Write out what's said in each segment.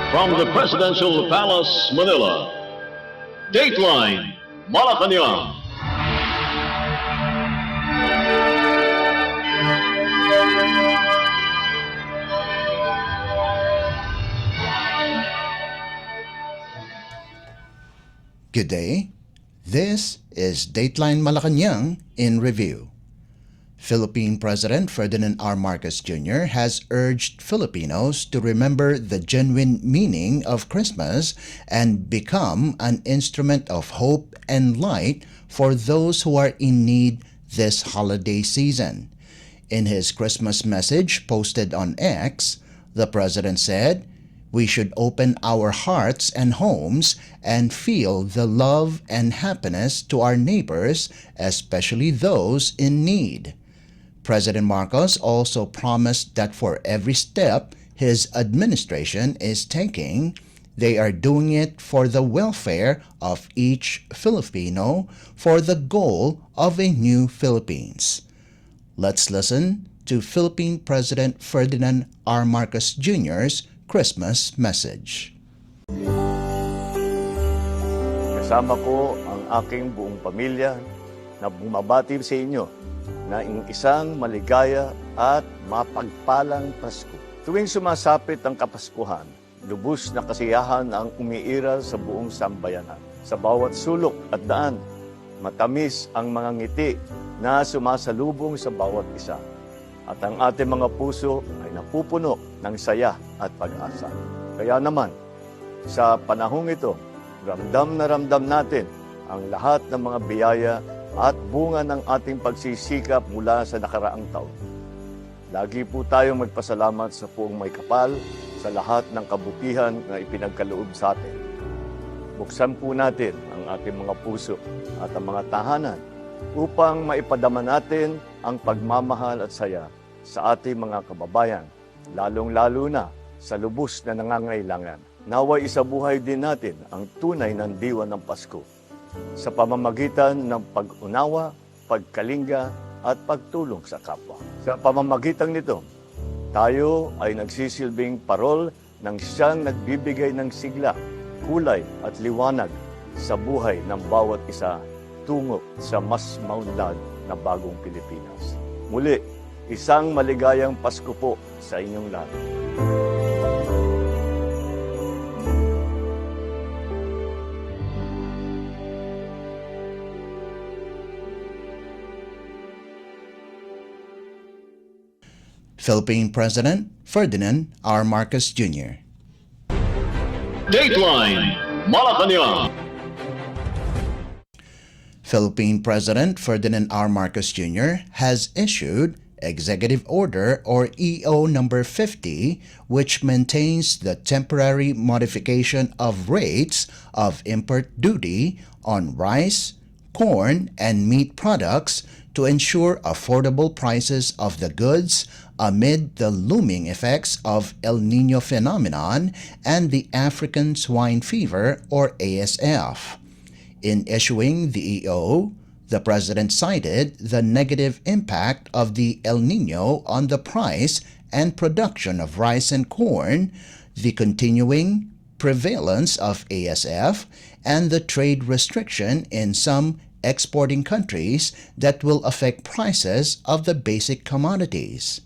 From the Presidential Palace, Manila, Dateline Malacañang. Good day. This is Dateline Malacañang in review. Philippine President Ferdinand R. Marcos Jr. has urged Filipinos to remember the genuine meaning of Christmas and become an instrument of hope and light for those who are in need this holiday season. In his Christmas message posted on X, the President said, "We should open our hearts and homes and feel the love and happiness to our neighbors, especially those in need." President Marcos also promised that for every step his administration is taking, they are doing it for the welfare of each Filipino for the goal of a new Philippines. Let's listen to Philippine President Ferdinand R. Marcos Jr.'s Christmas message. Kasama ko ang aking buong pamilya na bumabati sa inyo na isang maligaya at mapagpalang Pasko. Tuwing sumasapit ang Kapaskuhan, lubos na kasiyahan ang umiiral sa buong sambayanan. Sa bawat sulok at daan, matamis ang mga ngiti na sumasalubong sa bawat isa. At ang ating mga puso ay napupuno ng saya at pag-asa. Kaya naman, sa panahong ito, ramdam na ramdam natin ang lahat ng mga biyaya at bunga ng ating pagsisikap mula sa nakaraang taon. Lagi po tayong magpasalamat sa Poong May Kapal sa lahat ng kabutihan na ipinagkaloob sa atin. Buksan po natin ang ating mga puso at ang mga tahanan upang maipadama natin ang pagmamahal at saya sa ating mga kababayan, lalong-lalo na sa lubos na nangangailangan. Naway isabuhay din natin ang tunay ng diwa ng Pasko sa pamamagitan ng pag-unawa, pagkalinga at pagtulong sa kapwa. Sa pamamagitan nito, tayo ay nagsisilbing parol ng siyang nagbibigay ng sigla, kulay at liwanag sa buhay ng bawat isa tungo sa mas maunlad na bagong Pilipinas. Muli, isang maligayang Pasko po sa inyong lahat. Philippine President Ferdinand R. Marcos Jr. Dateline Malacañang. Philippine President Ferdinand R. Marcos Jr. has issued Executive Order or EO number 50, which maintains the temporary modification of rates of import duty on rice, corn, and meat products to ensure affordable prices of the goods amid the looming effects of El Niño phenomenon and the African swine fever or ASF. In issuing the EO, the President cited the negative impact of the El Niño on the price and production of rice and corn, the continuing prevalence of ASF, and the trade restriction in some exporting countries that will affect prices of the basic commodities.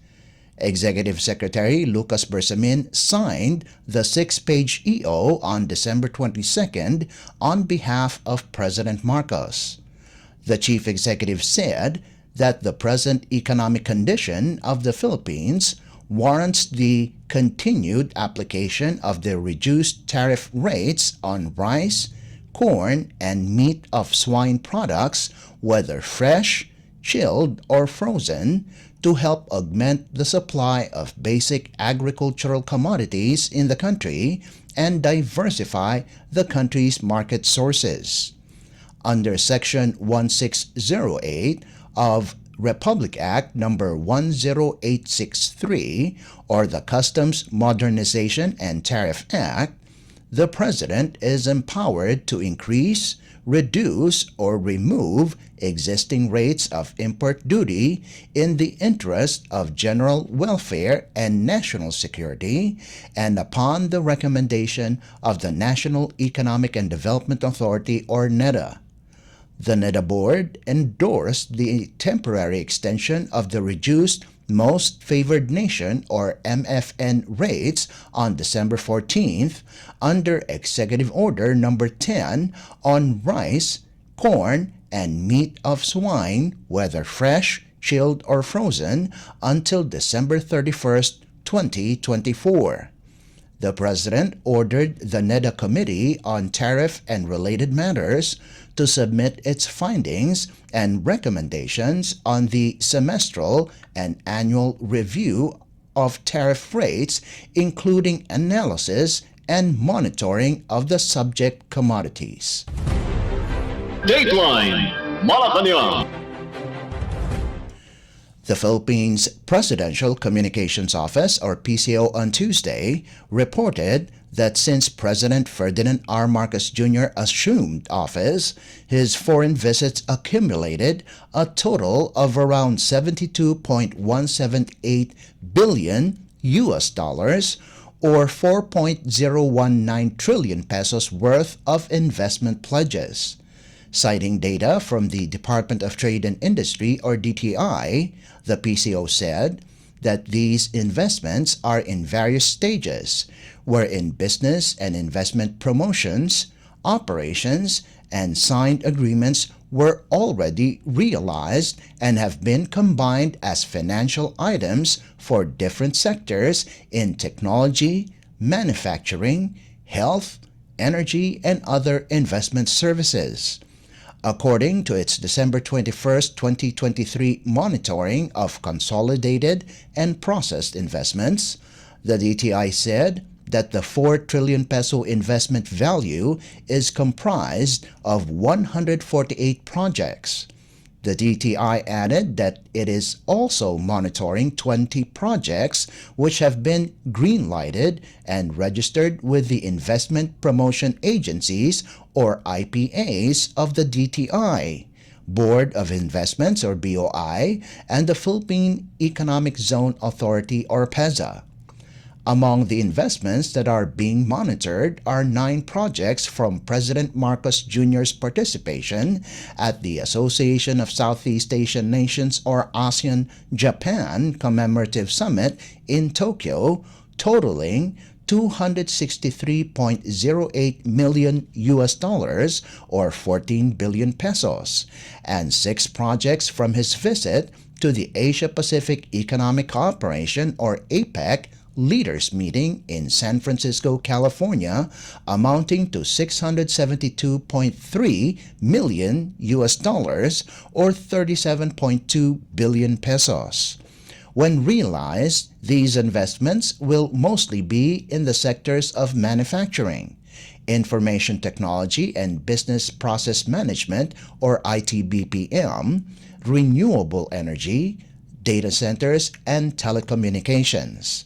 Executive Secretary Lucas Bersamin signed the 6-page EO on December 22nd on behalf of President Marcos. The chief executive said that the present economic condition of the Philippines warrants the continued application of the reduced tariff rates on rice, corn, and meat of swine products, whether fresh, chilled, or frozen, to help augment the supply of basic agricultural commodities in the country and diversify the country's market sources. Under Section 1608 of Republic Act No. 10863 or the Customs Modernization and Tariff Act, the President is empowered to increase, reduce or remove existing rates of import duty in the interest of general welfare and national security, and upon the recommendation of the National Economic and Development Authority, or NEDA. The NEDA board endorsed the temporary extension of the reduced Most Favored Nation, or MFN, rates on December 14th under Executive Order Number 10 on rice, corn, and meat of swine, whether fresh, chilled, or frozen, until December 31st, 2024. The President ordered the NEDA Committee on Tariff and Related Matters to submit its findings and recommendations on the semestral and annual review of tariff rates, including analysis and monitoring of the subject commodities. Dateline Malacañang. The Philippines Presidential Communications Office, or PCO, on Tuesday reported that since President Ferdinand R. Marcos Jr. assumed office, his foreign visits accumulated a total of around 72.178 billion US dollars, or 4.019 trillion pesos worth of investment pledges. Citing data from the Department of Trade and Industry, or DTI, the PCO said that these investments are in various stages, wherein business and investment promotions, operations, and signed agreements were already realized and have been combined as financial items for different sectors in technology, manufacturing, health, energy, and other investment services. According to its December 21, 2023 monitoring of consolidated and processed investments, the DTI said that the 4 trillion peso investment value is comprised of 148 projects. The DTI added that it is also monitoring 20 projects which have been green-lighted and registered with the Investment Promotion Agencies, or IPAs, of the DTI, Board of Investments, or BOI, and the Philippine Economic Zone Authority, or PEZA. Among the investments that are being monitored are 9 projects from President Marcos Jr.'s participation at the Association of Southeast Asian Nations, or ASEAN-Japan Commemorative Summit in Tokyo, totaling 263.08 million US dollars, or 14 billion pesos, and 6 projects from his visit to the Asia-Pacific Economic Cooperation, or APEC, leaders meeting in San Francisco, California, amounting to 672.3 million US dollars, or 37.2 billion pesos. When realized, these investments will mostly be in the sectors of manufacturing, information technology and business process management, or ITBPM, renewable energy, data centers, and telecommunications.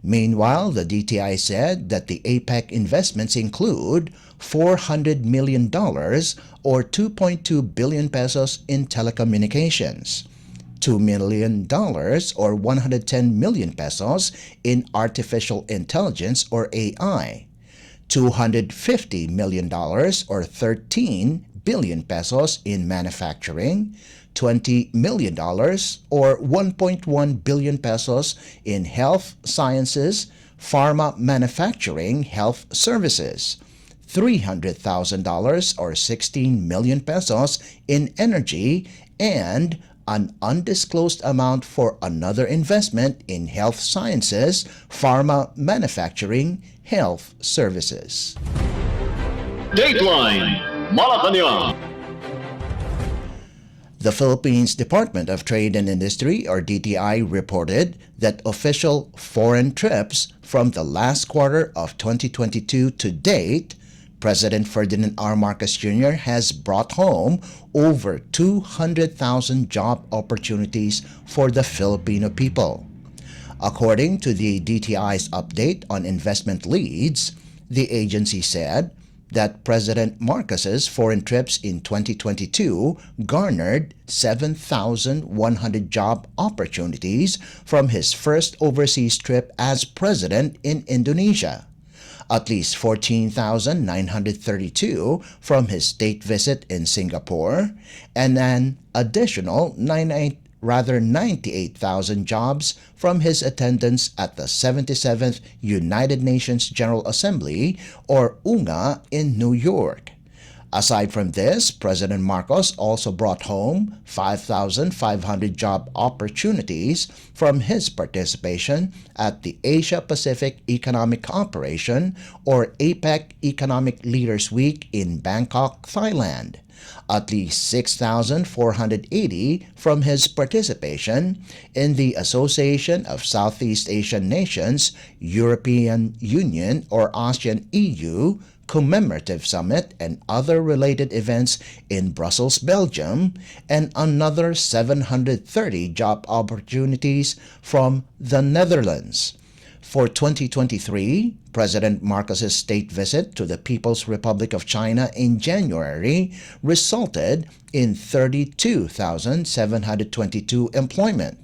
Meanwhile, the DTI said that the APEC investments include $400 million, or 2.2 billion pesos, in telecommunications, $2 million, or 110 million pesos, in artificial intelligence, or AI, $250 million, or 13 billion pesos, in manufacturing, $20 million, or 1.1 billion pesos, in health sciences, pharma manufacturing, health services, $300,000, or 16 million pesos, in energy, and an undisclosed amount for another investment in health sciences, pharma manufacturing, health services. Dateline Malacañang. The Philippines Department of Trade and Industry, or DTI, reported that official foreign trips from the last quarter of 2022 to date, President Ferdinand R. Marcos Jr. has brought home over 200,000 job opportunities for the Filipino people. According to the DTI's update on investment leads, the agency said that President Marcos's foreign trips in 2022 garnered 7,100 job opportunities from his first overseas trip as president in Indonesia, at least 14,932 from his state visit in Singapore, and an additional 98,000 jobs from his attendance at the 77th United Nations General Assembly, or UNGA, in New York. Aside from this, President Marcos also brought home 5,500 job opportunities from his participation at the Asia-Pacific Economic Cooperation, or APEC Economic Leaders Week in Bangkok, Thailand. At least 6,480 from his participation in the Association of Southeast Asian Nations, European Union, or ASEAN EU, commemorative summit and other related events in Brussels, Belgium, and another 730 job opportunities from the Netherlands. For 2023, President Marcos's state visit to the People's Republic of China in January resulted in 32,722 employment,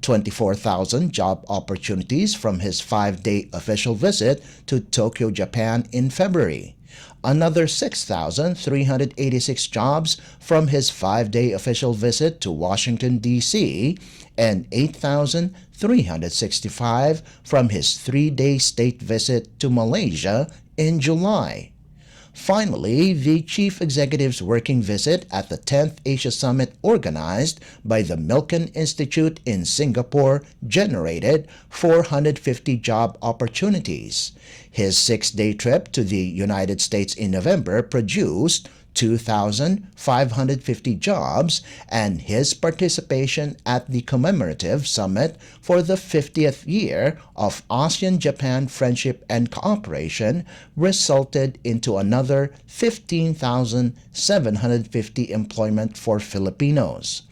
24,000 job opportunities from his 5-day official visit to Tokyo, Japan in February, another 6,386 jobs from his 5-day official visit to Washington, D.C., and 8,365 from his 3-day state visit to Malaysia in July. Finally, the Chief Executive's working visit at the 10th Asia Summit organized by the Milken Institute in Singapore generated 450 job opportunities. His 6-day trip to the United States in November produced 2,550 jobs, and his participation at the commemorative summit for the 50th year of ASEAN-Japan Friendship and Cooperation resulted into another 15,750 employment for Filipinos.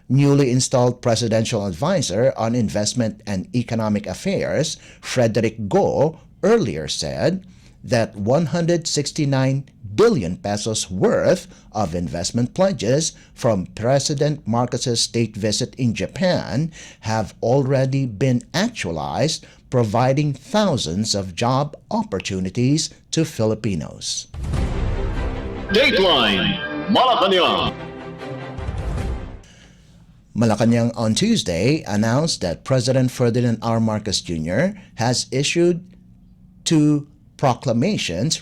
Newly installed Presidential Advisor on Investment and Economic Affairs, Frederick Go, earlier said that 169 billion pesos worth of investment pledges from President Marcos's state visit in Japan have already been actualized, providing thousands of job opportunities to Filipinos. Dateline Malacañang. Malacañang on Tuesday announced that President Ferdinand R. Marcos Jr. has issued two proclamations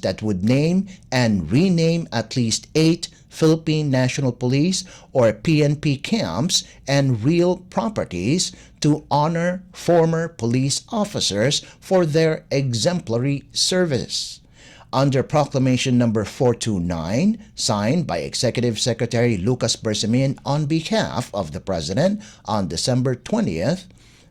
that would name and rename at least 8 Philippine National Police or PNP camps and real properties to honor former police officers for their exemplary service. Under Proclamation number 429, signed by Executive Secretary Lucas Bersamin on behalf of the President on December 20th,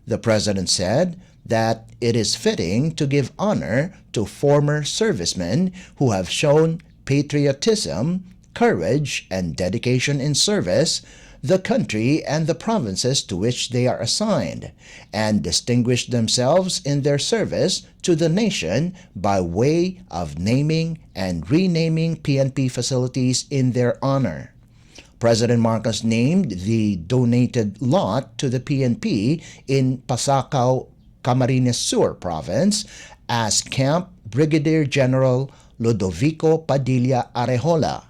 the President said that it is fitting to give honor to former servicemen who have shown patriotism, courage, and dedication in service, the country and the provinces to which they are assigned, and distinguished themselves in their service to the nation by way of naming and renaming PNP facilities in their honor. President Marcos named the donated lot to the PNP in Pasacao, Camarines Sur Province as Camp Brigadier General Ludovico Padilla Arejola.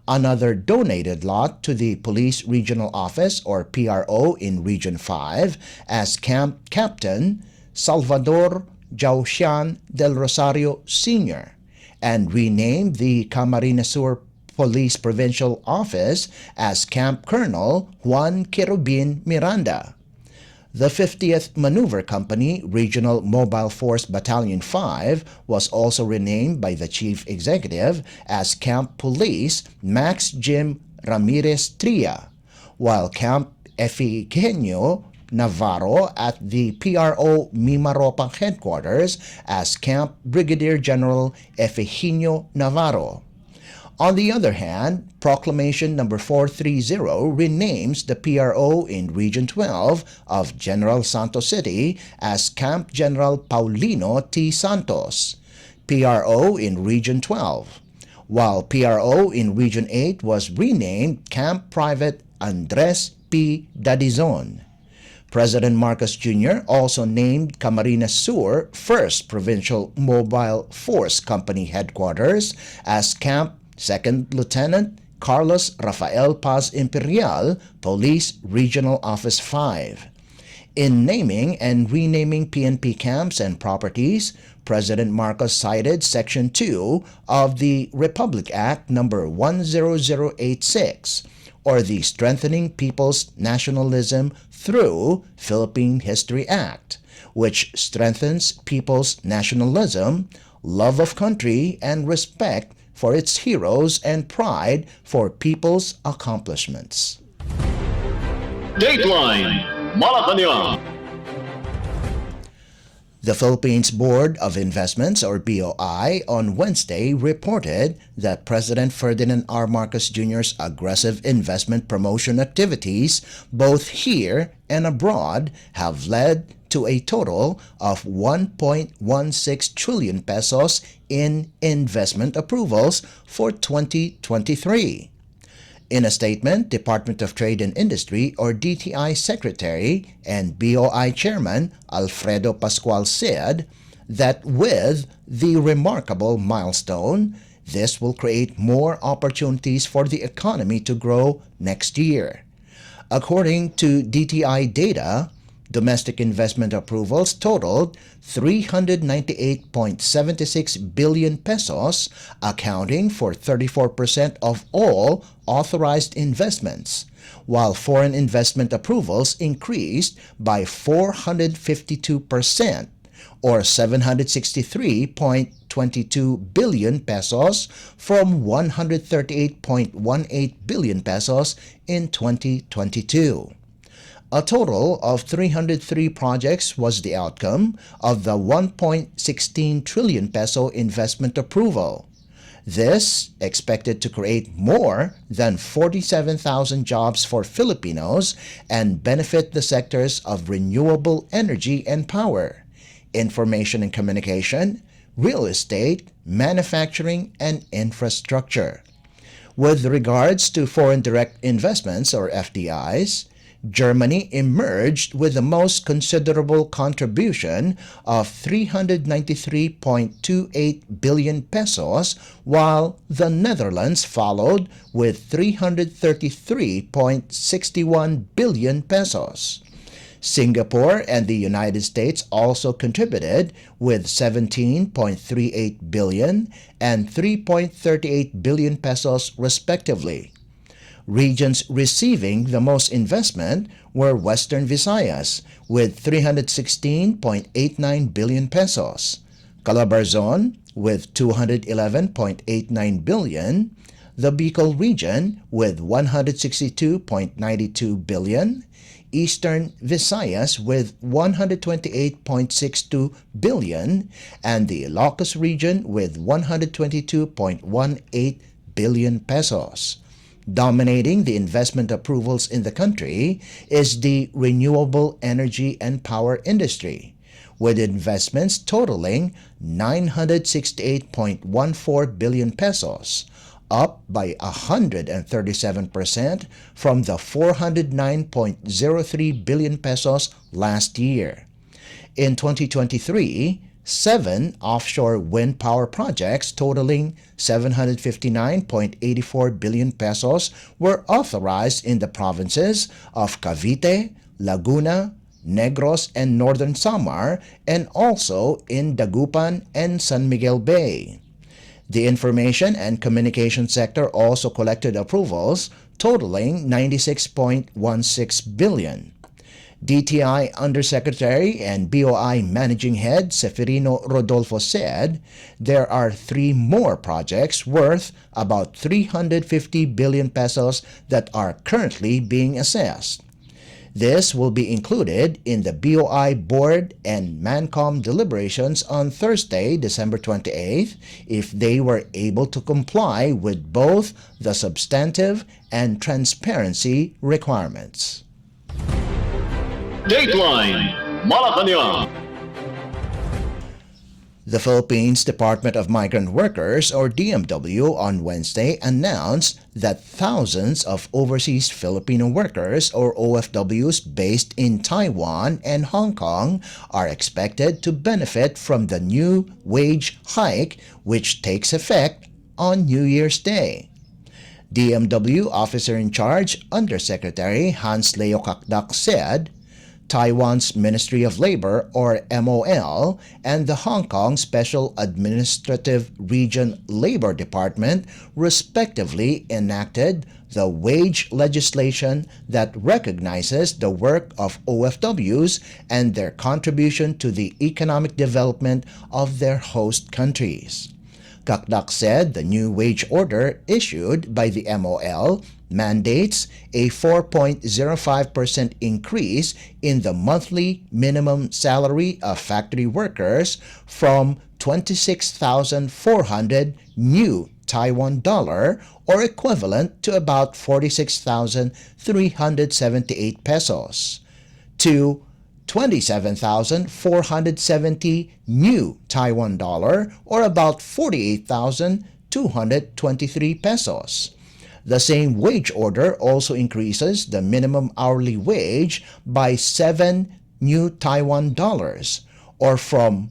Another donated lot to the Police Regional Office or PRO in Region 5 as Camp Captain Salvador Jauxian del Rosario Sr. and renamed the Camarines Sur Police Provincial Office as Camp Colonel Juan Querubin Miranda. The 50th Maneuver Company Regional Mobile Force Battalion 5 was also renamed by the Chief Executive as Camp Police Max Jim Ramirez Tria, while Camp Efigenio Navarro at the PRO Mimaropa Headquarters as Camp Brigadier General Efigenio Navarro. On the other hand, Proclamation number 430 renames the PRO in Region 12 of General Santos City as Camp General Paulino T. Santos. PRO in Region 12, while PRO in Region 8 was renamed Camp Private Andres P. Dadizon. President Marcos Jr. also named Camarines Sur 1st Provincial Mobile Force Company Headquarters as Camp 2nd Lieutenant Carlos Rafael Paz Imperial Police Regional Office 5. In naming and renaming PNP camps and properties, President Marcos cited Section 2 of the Republic Act No. 10086, or the Strengthening People's Nationalism Through Philippine History Act, which strengthens people's nationalism, love of country, and respect for its heroes and pride for people's accomplishments. Dateline Malacañang. The Philippines Board of Investments, or BOI, on Wednesday reported that President Ferdinand R. Marcos Jr.'s aggressive investment promotion activities, both here and abroad, have led to a total of 1.16 trillion pesos in investment approvals for 2023. In a statement, Department of Trade and Industry, or DTI Secretary and BOI Chairman Alfredo Pascual said that with the remarkable milestone, this will create more opportunities for the economy to grow next year. According to DTI data, domestic investment approvals totaled 398.76 billion pesos, accounting for 34% of all authorized investments, while foreign investment approvals increased by 452%, or 763.22 billion pesos from 138.18 billion pesos in 2022. A total of 303 projects was the outcome of the 1.16 trillion peso investment approval. This expected to create more than 47,000 jobs for Filipinos and benefit the sectors of renewable energy and power, information and communication, real estate, manufacturing, and infrastructure. With regards to foreign direct investments, or FDIs, Germany emerged with the most considerable contribution of 393.28 billion pesos, while the Netherlands followed with 333.61 billion pesos. Singapore and the United States also contributed with 17.38 billion and 3.38 billion pesos respectively. Regions receiving the most investment were Western Visayas with 316.89 billion pesos, Calabarzon with 211.89 billion, the Bicol region with 162.92 billion, Eastern Visayas with 128.62 billion, and the Ilocos region with 122.18 billion pesos. Dominating the investment approvals in the country is the renewable energy and power industry, with investments totaling 968.14 billion pesos, up by 137% from the 409.03 billion pesos last year. In 2023, 7 offshore wind power projects totaling 759.84 billion pesos were authorized in the provinces of Cavite, Laguna, Negros, and Northern Samar, and also in Dagupan and San Miguel Bay. The information and communication sector also collected approvals totaling 96.16 billion. DTI Undersecretary and BOI Managing Head Seferino Rodolfo said there are 3 more projects worth about 350 billion pesos that are currently being assessed. This will be included in the BOI Board and MANCOM deliberations on Thursday, December 28th, if they were able to comply with both the substantive and transparency requirements. Dateline Malacañang. The Philippines Department of Migrant Workers, or DMW, on Wednesday announced that thousands of overseas Filipino workers, or OFWs, based in Taiwan and Hong Kong are expected to benefit from the new wage hike, which takes effect on New Year's Day. DMW Officer in Charge Undersecretary Hans Leo Kakdak said, Taiwan's Ministry of Labor, or MOL, and the Hong Kong Special Administrative Region Labor Department respectively enacted the wage legislation that recognizes the work of OFWs and their contribution to the economic development of their host countries. Kakdak said the new wage order issued by the MOL mandates a 4.05% increase in the monthly minimum salary of factory workers from 26,400 new Taiwan dollar, or equivalent to about 46,378 pesos, to 27,470 new Taiwan dollar, or about 48,223 pesos. The same wage order also increases the minimum hourly wage by 7 new Taiwan dollars, or from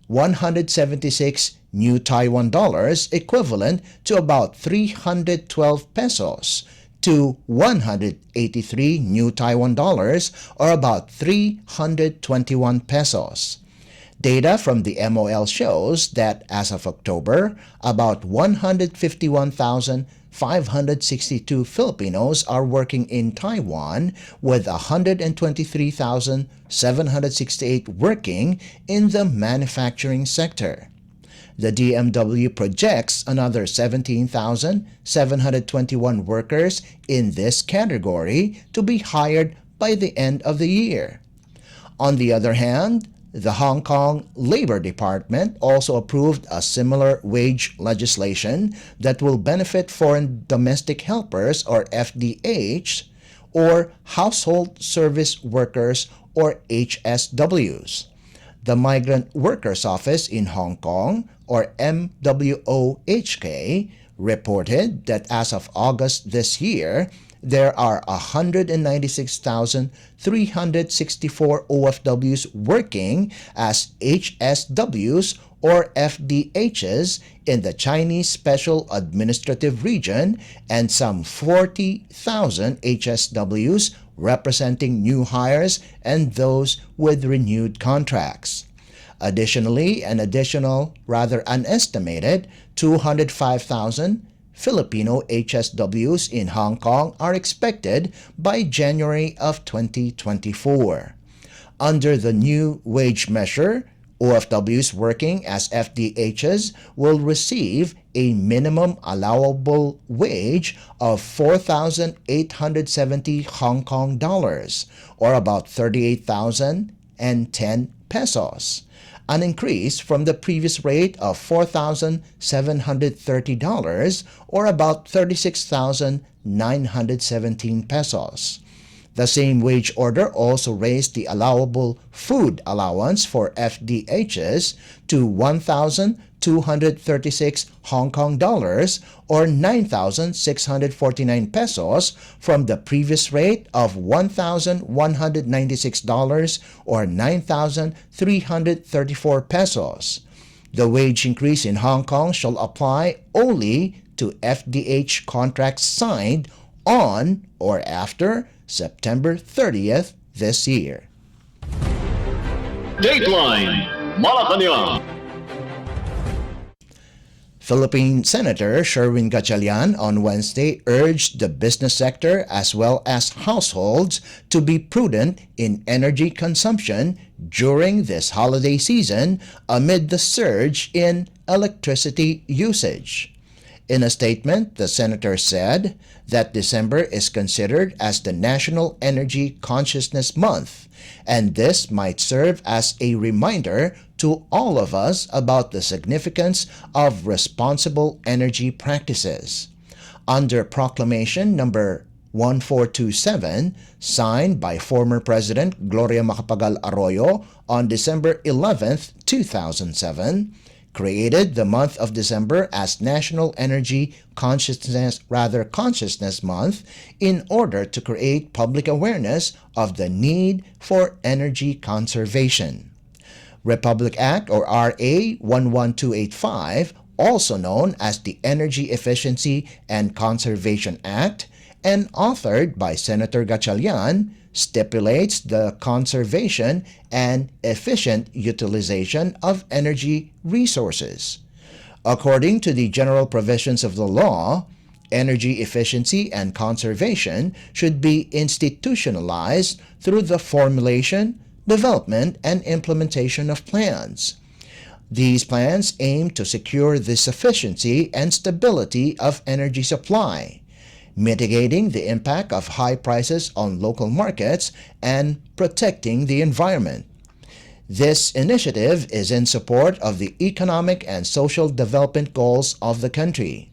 176 new Taiwan dollars, equivalent to about 312 pesos, to 183 new Taiwan dollars, or about 321 pesos. Data from the MOL shows that as of October, about 151,562 Filipinos are working in Taiwan, with 123,768 working in the manufacturing sector. The DMW projects another 17,721 workers in this category to be hired by the end of the year. On the other hand, the Hong Kong Labor Department also approved a similar wage legislation that will benefit foreign domestic helpers, or FDH, or household service workers, or HSWs. The Migrant Workers Office in Hong Kong, or MWOHK, reported that as of August this year, there are 196,364 OFWs working as HSWs, or FDHs, in the Chinese Special Administrative Region, and some 40,000 HSWs representing new hires and those with renewed contracts. Additionally, an estimated 205,000 Filipino HSWs in Hong Kong are expected by January of 2024. Under the new wage measure, OFWs working as FDHs will receive a minimum allowable wage of 4,870 Hong Kong dollars, or about 38,010 pesos, an increase from the previous rate of $4,730, or about 36,917 pesos. The same wage order also raised the allowable food allowance for FDHs to 1,236 Hong Kong dollars, or 9,649 pesos, from the previous rate of $1,196, or 9,334 pesos. The wage increase in Hong Kong shall apply only to FDH contracts signed on or after September 30th this year. Dateline Malacañang. Philippine Senator Sherwin Gatchalian on Wednesday urged the business sector as well as households to be prudent in energy consumption during this holiday season amid the surge in electricity usage. In a statement, the senator said that December is considered as the National Energy Consciousness Month, and this might serve as a reminder to all of us about the significance of responsible energy practices. Under Proclamation number 1427, signed by former President Gloria Macapagal Arroyo on December 11, 2007, created the month of December as National Energy Consciousness Month in order to create public awareness of the need for energy conservation. Republic Act or RA 11285, also known as the Energy Efficiency and Conservation Act, and authored by Senator Gatchalian, stipulates the conservation and efficient utilization of energy resources. According to the general provisions of the law, energy efficiency and conservation should be institutionalized through the formulation, development, and implementation of plans. These plans aim to secure the sufficiency and stability of energy supply, mitigating the impact of high prices on local markets, and protecting the environment. This initiative is in support of the economic and social development goals of the country.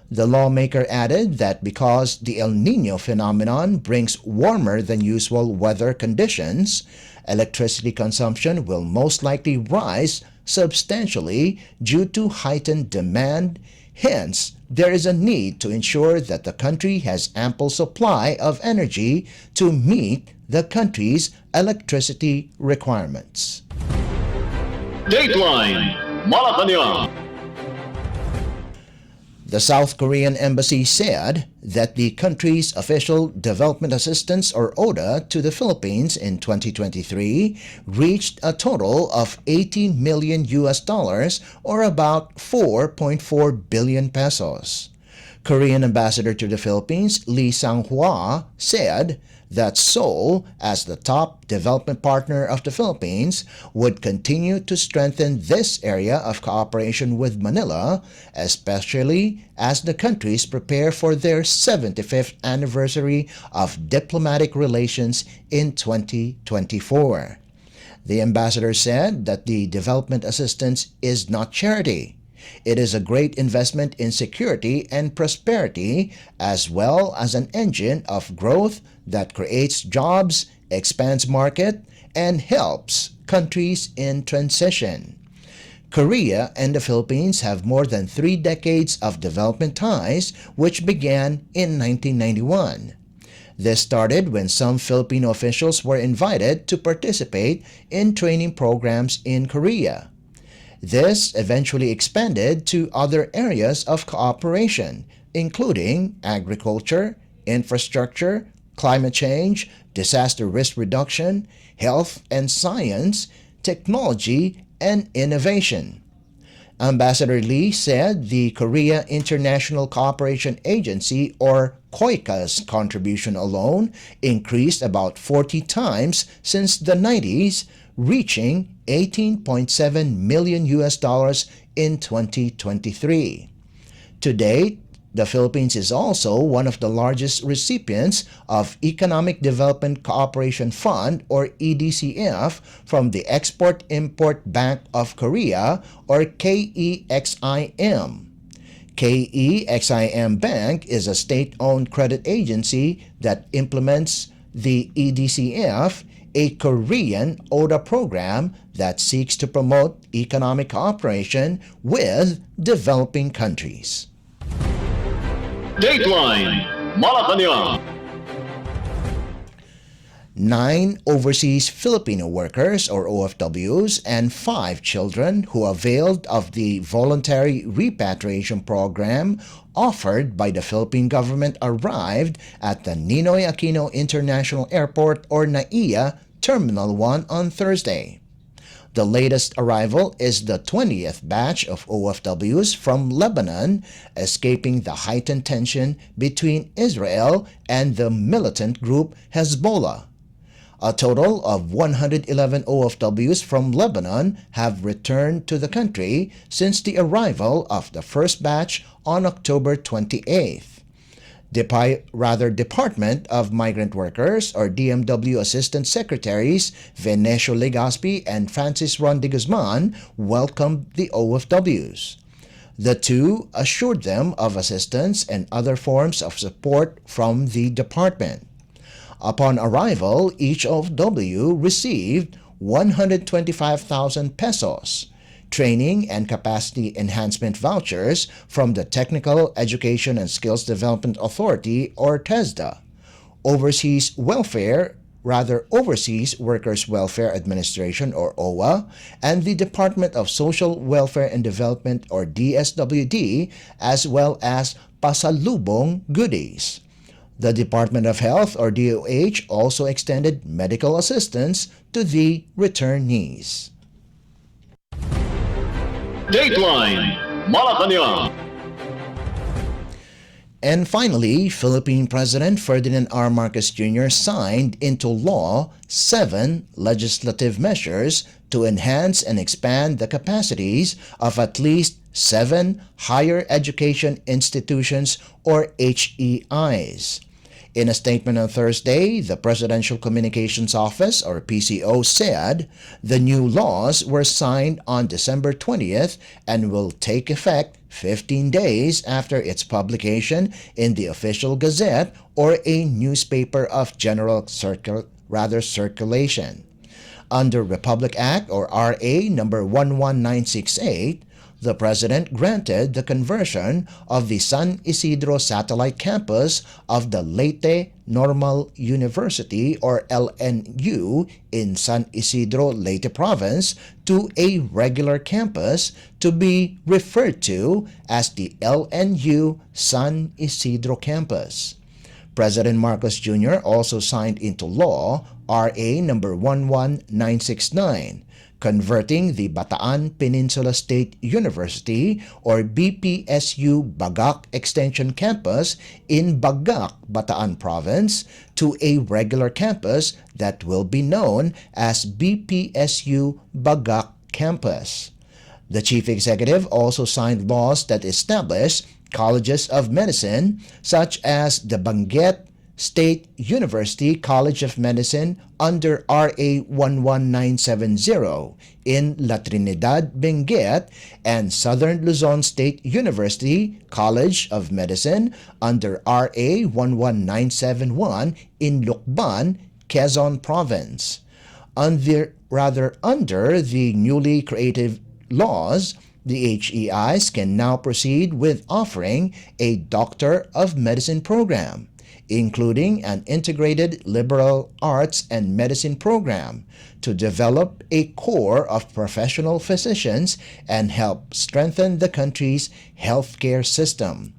The lawmaker added that because the El Niño phenomenon brings warmer than usual weather conditions, electricity consumption will most likely rise substantially due to heightened demand. Hence, there is a need to ensure that the country has ample supply of energy to meet the country's electricity requirements. Dateline Malacañang. The South Korean embassy said that the country's official development assistance or ODA to the Philippines in 2023 reached a total of $80 million or about 4.4 billion pesos. Korean ambassador to the Philippines, Lee Sang-hwa, said that Seoul, as the top development partner of the Philippines, would continue to strengthen this area of cooperation with Manila, especially as the countries prepare for their 75th anniversary of diplomatic relations in 2024. The ambassador said that the development assistance is not charity. It is a great investment in security and prosperity, as well as an engine of growth that creates jobs, expands market, and helps countries in transition. Korea and the Philippines have more than 3 decades of development ties, which began in 1991. This started when some Filipino officials were invited to participate in training programs in Korea. This eventually expanded to other areas of cooperation, including agriculture, infrastructure, climate change, disaster risk reduction, health and science, technology, and innovation. Ambassador Lee said the Korea International Cooperation Agency, or KOICA's contribution alone increased about 40 times since the 90s, reaching $18.7 million in 2023. To date, the Philippines is also one of the largest recipients of Economic Development Cooperation Fund, or EDCF, from the Export-Import Bank of Korea, or KEXIM. KEXIM Bank is a state-owned credit agency that implements the EDCF, a Korean ODA program that seeks to promote economic cooperation with developing countries. Dateline Malacañang. 9 overseas Filipino workers, or OFWs, and 5 children who availed of the voluntary repatriation program offered by the Philippine government arrived at the Ninoy Aquino International Airport, or NAIA, Terminal 1 on Thursday. The latest arrival is the 20th batch of OFWs from Lebanon, escaping the heightened tension between Israel and the militant group Hezbollah. A total of 111 OFWs from Lebanon have returned to the country since the arrival of the first batch on October 28th. Department of Migrant Workers, or DMW Assistant Secretaries Venecio Legaspi and Francis Ron de Guzman welcomed the OFWs. The two assured them of assistance and other forms of support from the department. Upon arrival, each of W received 125,000 pesos, training and capacity enhancement vouchers from the Technical Education and Skills Development Authority or TESDA, Overseas Workers Welfare Administration or OWA, and the Department of Social Welfare and Development or DSWD, as well as pasalubong goodies. The Department of Health or DOH also extended medical assistance to the returnees. Dateline Malacañang. And finally, Philippine President Ferdinand R. Marcos Jr. signed into law 7 legislative measures to enhance and expand the capacities of at least 7 higher education institutions or HEIs. In a statement on Thursday, the Presidential Communications Office or PCO said the new laws were signed on December 20th and will take effect 15 days after its publication in the Official Gazette or a newspaper of general circulation. Under Republic Act or RA number 11968, the President granted the conversion of the San Isidro Satellite Campus of the Leyte Normal University or LNU in San Isidro, Leyte Province to a regular campus to be referred to as the LNU San Isidro Campus. President Marcos Jr. also signed into law RA number 11969, converting the Bataan Peninsula State University or BPSU Bagak Extension Campus in Bagak, Bataan Province to a regular campus that will be known as BPSU Bagak Campus. The Chief Executive also signed laws that establish colleges of medicine such as the Benguet State University College of Medicine under RA 11970 in La Trinidad, Benguet, and Southern Luzon State University College of Medicine under RA 11971 in Lucban, Quezon Province. Under the newly created laws, the HEIs can now proceed with offering a Doctor of Medicine program, including an integrated liberal arts and medicine program to develop a core of professional physicians and help strengthen the country's healthcare system.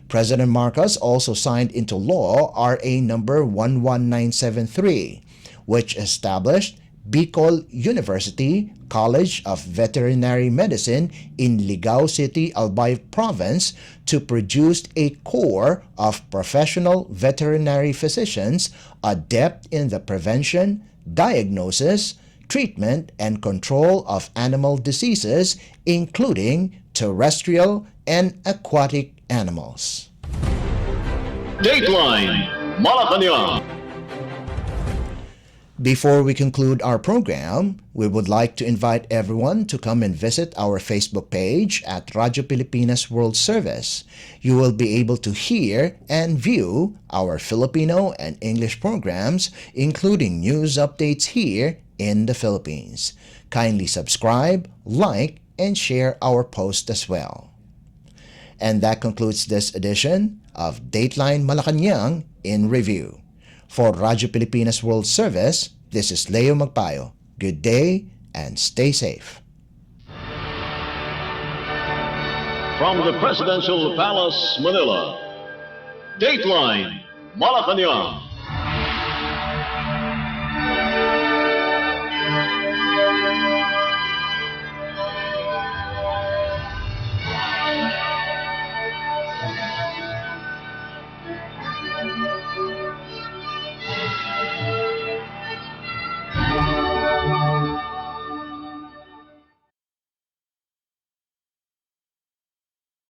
President Marcos also signed into law RA number 11973, which established Bicol University College of Veterinary Medicine in Ligao City, Albay Province to produce a core of professional veterinary physicians adept in the prevention, diagnosis, treatment, and control of animal diseases, including terrestrial and aquatic animals. Dateline Malacañang. Before we conclude our program, we would like to invite everyone to come and visit our Facebook page at Radyo Pilipinas World Service. You will be able to hear and view our Filipino and English programs, including news updates here in the Philippines. Kindly subscribe, like, and share our post as well. And that concludes this edition of Dateline Malacañang in Review. For Radyo Pilipinas World Service, this is Leo Magpayo. Good day and stay safe. From the Presidential Palace, Manila, Dateline Malacañang.